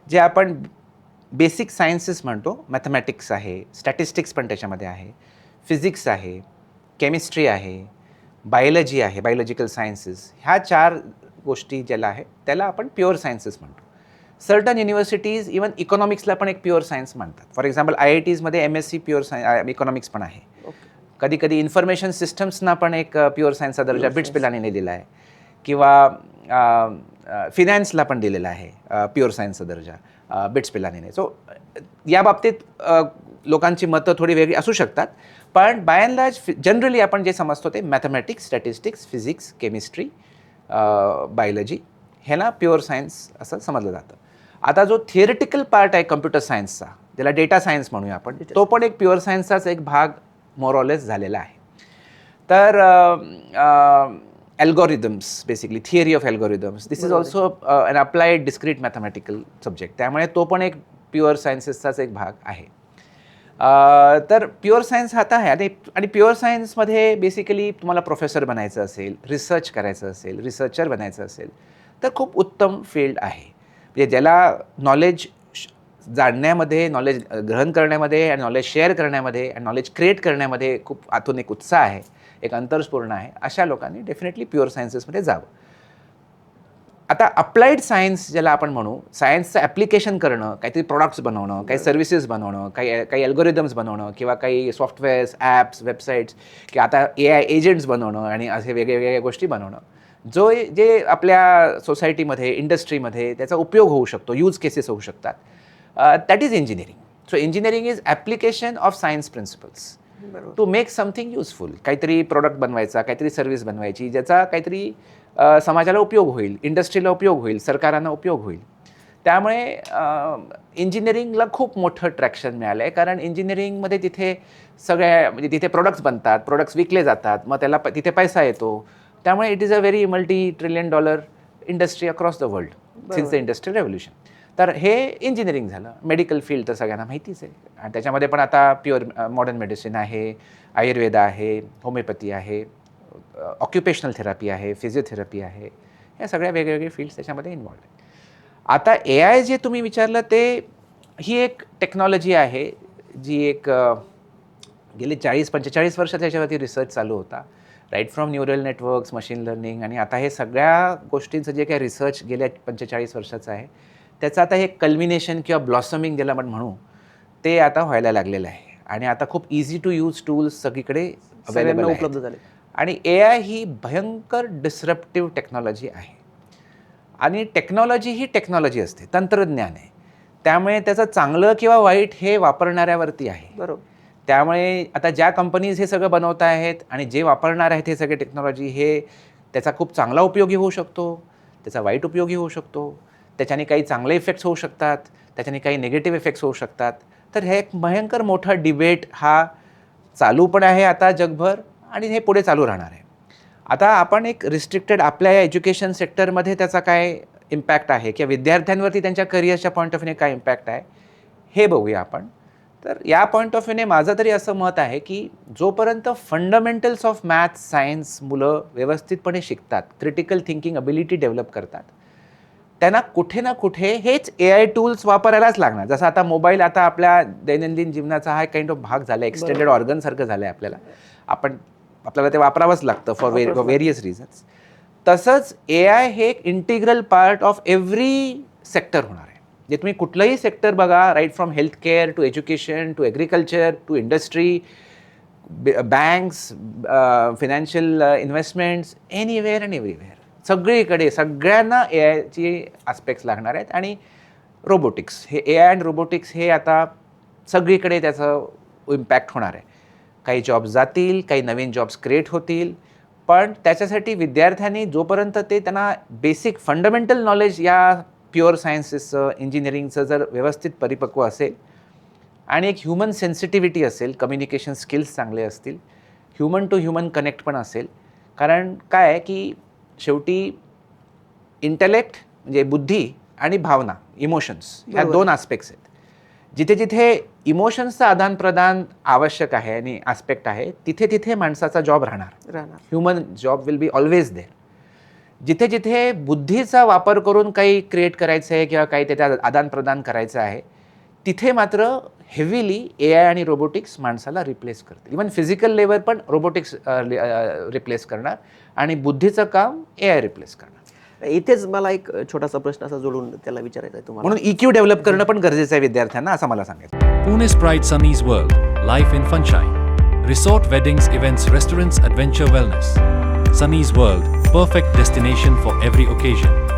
जे आपण basic sciences म्हणतो, मॅथमॅटिक्स आहे, स्टॅटिस्टिक्स पण त्याच्यामध्ये आहे, फिजिक्स आहे, केमिस्ट्री आहे, बायोलॉजी आहे, बायोलॉजिकल सायन्सेस, ह्या 4 गोष्टी ज्याला आहे त्याला आपण प्युअर सायन्सेस म्हणतो. सर्टन युनिव्हर्सिटीज इवन इकॉनॉमिक्सला पण एक प्युअर सायन्स म्हणतात. फॉर एक्झाम्पल IITमध्ये MSc प्युअर इकॉनॉमिक्स पण आहे. कधी कधी इन्फॉर्मेशन सिस्टम्सना पण एक प्युअर सायन्सचा दर्जा बिट्स पिलानीने दिला आहे, किंवा फिनान्सला पण दिलेला आहे प्युअर सायन्सचा दर्जा बिट्स पिलानीने. सो या बाबतीत लोकांची मतं थोडी वेगळी असू शकतात, पण बाय अँड लार्ज जनरली आपण जे समजतो ते mathematics, statistics, physics, chemistry, biology ह्याला प्युअर सायन्स असं समजलं जातं. आता जो थिअरिटिकल पार्ट आहे कम्प्युटर सायन्सचा, ज्याला डेटा सायन्स म्हणूया आपण, तो पण एक प्युअर सायन्सचाच एक भाग मोरॉलेस झालेला आहे. तर algorithms, basically theory of algorithms, this is also an applied discrete mathematical subject, त्यामुळे तो पण एक प्युअर सायन्सेसचाच एक भाग आहे. तर प्युअर सायन्स आता आहे आणि प्युअर सायन्समध्ये बेसिकली तुम्हाला प्रोफेसर बनायचं असेल, रिसर्च करायचं असेल, रिसर्चर बनायचं असेल तर खूप उत्तम फील्ड आहे. म्हणजे ज्याला नॉलेज जाणण्यामध्ये, नॉलेज ग्रहण करण्यामध्ये आणि नॉलेज शेअर करण्यामध्ये आणि नॉलेज क्रिएट करण्यामध्ये खूप आतून एक उत्साह आहे, एक अंतर्स्फूर्ण आहे, अशा लोकांनी डेफिनेटली प्युअर सायन्सेसमध्ये जावं. आता अप्लाइड सायन्स ज्याला आपण म्हणू, सायन्सचं ॲप्लिकेशन करणं, काहीतरी प्रॉडक्ट्स बनवणं, काही सर्व्हिसेस बनवणं, काही अल्गोरिदम्स बनवणं, किंवा काही सॉफ्टवेअर्स, ॲप्स, वेबसाईट्स, किंवा आता AI एजंट्स बनवणं आणि असे वेगवेगळ्या गोष्टी बनवणं, जे आपल्या सोसायटीमध्ये, इंडस्ट्रीमध्ये त्याचा उपयोग होऊ शकतो, यूज केसेस होऊ शकतात, that is engineering. So engineering is application of science principles to make something useful. काहीतरी प्रोडक्ट बनवायचा, काहीतरी सर्व्हिस बनवायची, ज्याचा काहीतरी समाजाला उपयोग होईल, इंडस्ट्रीला उपयोग होईल, सरकारांना उपयोग होईल. त्यामुळे इंजिनिअरिंगला खूप मोठं ट्रॅक्शन मिळालं आहे, कारण इंजिनिअरिंगमध्ये तिथे म्हणजे तिथे प्रोडक्ट्स बनतात, प्रोडक्ट्स विकले जातात, मग त्याला तिथे पैसा येतो. त्यामुळे it is a very $multi-trillion industry across the world since the industrial revolution. तर हे इंजिनिअरिंग झालं. मेडिकल फील्ड तर सगळ्यांना माहितीच आहे, आणि त्याच्यामध्ये पण आता प्युअर मॉडर्न मेडिसिन आहे, आयुर्वेद आहे, होमिओपॅथी आहे, ऑक्युपेशनल थेरपी आहे, फिजिओथेरपी आहे, या सगळ्या वेगवेगळे फील्ड्स त्याच्यामध्ये इन्व्हॉल्व आहेत. आता AI जे तुम्ही विचारलं ते ही एक टेक्नॉलॉजी आहे जी एक गेली 40-45 वर्ष त्याच्यावरती रिसर्च चालू होता, right from neural networks, machine learning, आणि आता हे सगळ्या गोष्टींचं जे काही रिसर्च गेल्या 45 वर्षाचं आहे त्याचं आता हे कल्मिनेशन किंवा ब्लॉसमिंग ज्याला आपण म्हणू, ते आता व्हायला लागलेलं आहे. आणि आता खूप इझी टू यूज टूल्स सगळीकडे अवेलेबल उपलब्ध झाले. आणि AI ही भयंकर डिस्रप्टिव्ह टेक्नॉलॉजी आहे, आणि टेक्नॉलॉजी ही टेक्नॉलॉजी असते, तंत्रज्ञान आहे. त्यामुळे त्याचं चांगलं किंवा वाईट हे वापरणाऱ्यावरती आहे. बरोबर. त्यामुळे आता ज्या कंपनीज हे सगळं बनवत आहेत आणि जे वापरणार आहेत हे सगळे टेक्नॉलॉजी, हे त्याचा खूप चांगला उपयोगी होऊ शकतो, त्याचा वाईट उपयोगी होऊ शकतो, त्याच्याने काही चांगले इफेक्ट्स होऊ शकतात, त्याच्याने काही निगेटिव्ह इफेक्ट्स होऊ शकतात. तर हे एक भयंकर मोठा डिबेट हा चालू पण आहे आता जगभर, आणि हे पुढे चालू राहणार आहे. आता आपण एक रिस्ट्रिक्टेड आपल्या या एज्युकेशन सेक्टरमध्ये त्याचा काय इम्पॅक्ट आहे, किंवा विद्यार्थ्यांवरती त्यांच्या करिअरच्या पॉईंट ऑफ व्ह्यूने काय इम्पॅक्ट आहे हे बघूया आपण. तर या पॉईंट ऑफ व्ह्यूने माझं तरी असं मत आहे की जोपर्यंत फंडामेंटल्स ऑफ मॅथ्स, सायन्स मुलं व्यवस्थितपणे शिकतात, क्रिटिकल थिंकिंग अबिलिटी डेव्हलप करतात, त्यांना कुठे ना कुठे हेच AI टूल्स वापरायलाच लागणार. जसं आता मोबाईल आता आपल्या दैनंदिन जीवनाचा हा काइंड ऑफ भाग झाला, एक्सटेंडेड ऑर्गनसारखं झालं आहे आपल्याला. आपल्याला ते वापरावंच लागतं फॉर व्हेरियस रिझन्स. तसंच AI हे एक integral part of every sector होणार आहे. जे तुम्ही कुठलंही सेक्टर बघा, right from health care to education to agriculture to industry, banks, financial investments, anywhere and everywhere, सगळीकडे सगळ्यांना AIची आस्पेक्ट्स लागणार आहेत. आणि रोबोटिक्स, हे AI अँड रोबोटिक्स हे आता सगळीकडे त्याचं इम्पॅक्ट होणार आहे. काही जॉब्स जातील, काही नवीन जॉब्स क्रिएट होतील, पण त्याच्यासाठी विद्यार्थ्यांनी जोपर्यंत त्यांना बेसिक फंडामेंटल नॉलेज या प्युअर सायन्सेसचं, इंजिनिअरिंगचं जर व्यवस्थित परिपक्व असेल, आणि एक ह्युमन सेन्सिटिव्हिटी असेल, कम्युनिकेशन स्किल्स चांगले असतील, ह्युमन टू ह्युमन कनेक्ट पण असेल. कारण काय आहे की शेवटी इंटेलेक्ट म्हणजे बुद्धी आणि भावना, इमोशन्स, ह्या 2 आस्पेक्ट्स आहेत. जिथे जिथे इमोशन्सचं आदानप्रदान आवश्यक आहे आणि आस्पेक्ट आहे, तिथे तिथे माणसाचा जॉब राहणार. Human job will be always there. जिथे जिथे बुद्धीचा वापर करून काही क्रिएट करायचं आहे किंवा काही त्याच्यात आदानप्रदान करायचं आहे, तिथे मात्र हेवीली AI आणि रोबोटिक्स माणसाला रिप्लेस करतील. इवन फिजिकल लेवल पण रोबोटिक्स रिप्लेस करणार आणि बुद्धीचं काम AI रिप्लेस करणार. इथेच मला एक छोटासा प्रश्न असा जोडून त्याला विचारायचा आहे तुम्हाला. म्हणून EQ डेव्हलप करणं पण गरजेचं आहे विद्यार्थ्यांना, असं मला सांगायचं. Pune's Pride Sunny's World, Life in Funshine. Resort, weddings, events, restaurants, adventure, wellness. Sunny's World, perfect destination for every occasion.